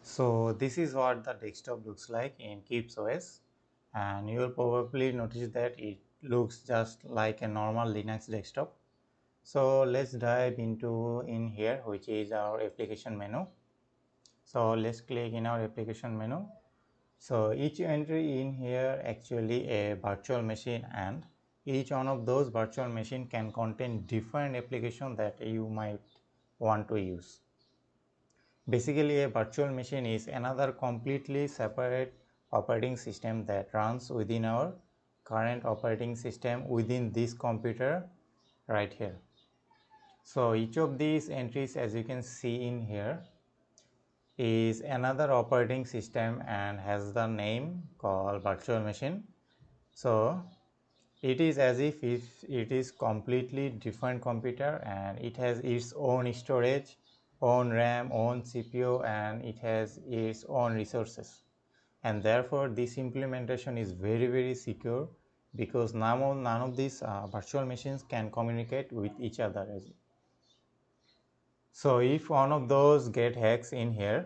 So this is what the desktop looks like in Keeps OS, and you will probably notice that it looks just like a normal Linux desktop. So let's dive into in here, which is our application menu. So let's click in our application menu. So each entry in here actually a virtual machine, and each one of those virtual machine can contain different application that you might want to use. Basically, a virtual machine is another completely separate operating system that runs within our current operating system within this computer right here. So each of these entries, as you can see in here, is another operating system and has the name called virtual machine. So it is as if it is completely different computer, and it has its own storage, own RAM, own CPU, and it has its own resources. And therefore this implementation is very secure, because none of these virtual machines can communicate with each other. So if one of those get hacks in here,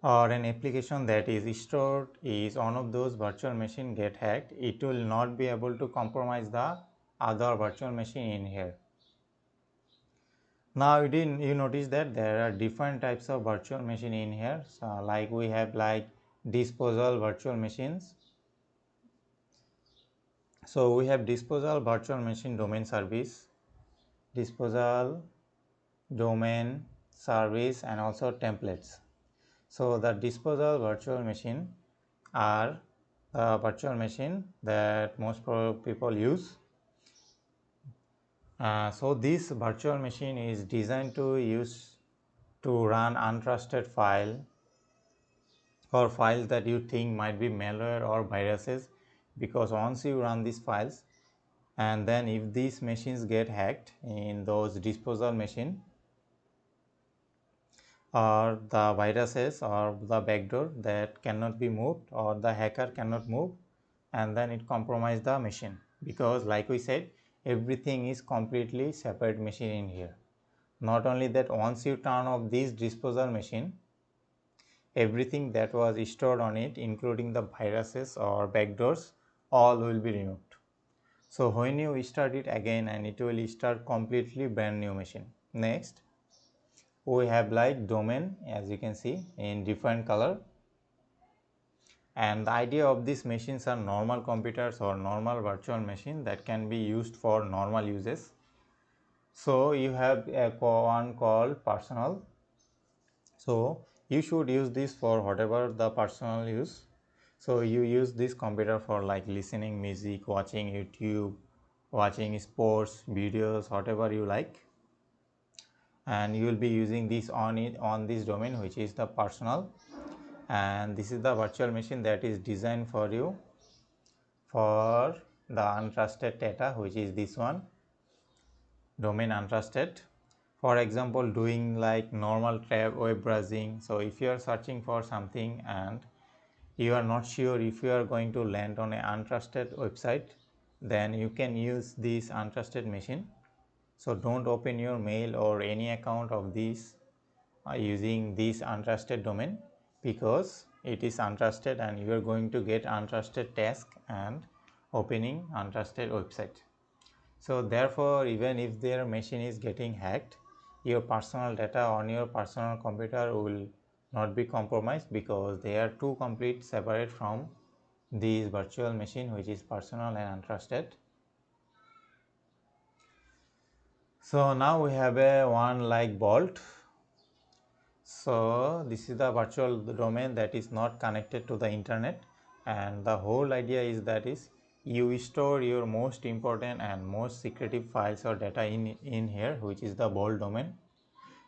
or an application that is stored is one of those virtual machine get hacked, it will not be able to compromise the other virtual machine in here. Now you notice that there are different types of virtual machine in here. So like we have like disposal virtual machines. So we have disposal virtual machine domain service, disposal domain service, and also templates. So the disposal virtual machine are the virtual machine that most people use. So this virtual machine is designed to run untrusted file, or files that you think might be malware or viruses, because once you run these files, and then if these machines get hacked in those disposal machine, or the viruses or the backdoor that cannot be moved, or the hacker cannot move, and then it compromise the machine, because like we said, everything is completely separate machine in here. Not only that, once you turn off this disposal machine, everything that was stored on it, including the viruses or backdoors, all will be removed. So when you start it again, and it will start completely brand new machine. Next, we have like domain, as you can see in different color. And the idea of these machines are normal computers or normal virtual machine that can be used for normal uses. So you have a one called personal. So you should use this for whatever the personal use. So you use this computer for like listening music, watching YouTube, watching sports videos, whatever you like, and you will be using this on this domain, which is the personal. And this is the virtual machine that is designed for you for the untrusted data, which is this one, domain untrusted. For example, doing like normal tab web browsing. So if you are searching for something and you are not sure if you are going to land on an untrusted website, then you can use this untrusted machine. So don't open your mail or any account of this using this untrusted domain, because it is untrusted and you are going to get untrusted task and opening untrusted website. So therefore, even if their machine is getting hacked, your personal data on your personal computer will not be compromised, because they are two complete separate from this virtual machine, which is personal and untrusted. So now we have a one like vault. So this is the virtual domain that is not connected to the internet, and the whole idea is that is you store your most important and most secretive files or data in here, which is the vault domain.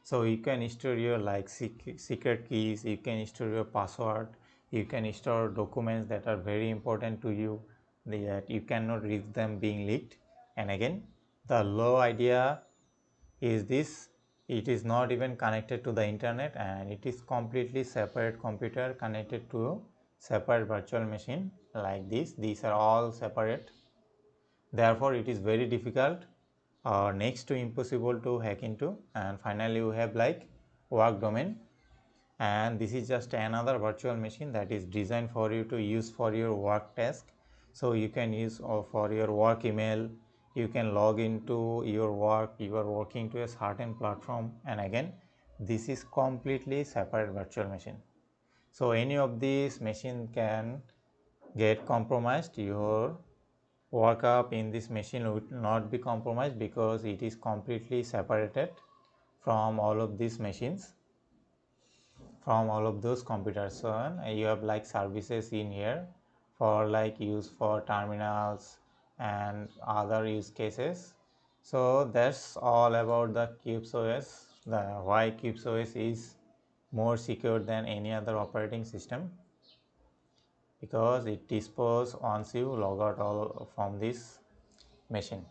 So you can store your like secret keys, you can store your password, you can store documents that are very important to you, that you cannot risk them being leaked. And again, the low idea is this: it is not even connected to the internet, and it is completely separate computer connected to separate virtual machine like this. These are all separate, therefore it is very difficult or next to impossible to hack into. And finally we have like work domain, and this is just another virtual machine that is designed for you to use for your work task. So you can use for your work email, you can log into your work, you are working to a certain platform, and again this is completely separate virtual machine. So any of these machine can get compromised. Your workup in this machine would not be compromised because it is completely separated from all of these machines, from all of those computers. So you have like services in here for like use for terminals and other use cases. So that's all about the Qubes OS, why Qubes OS is more secure than any other operating system, because it disposes once you log out all from this machine.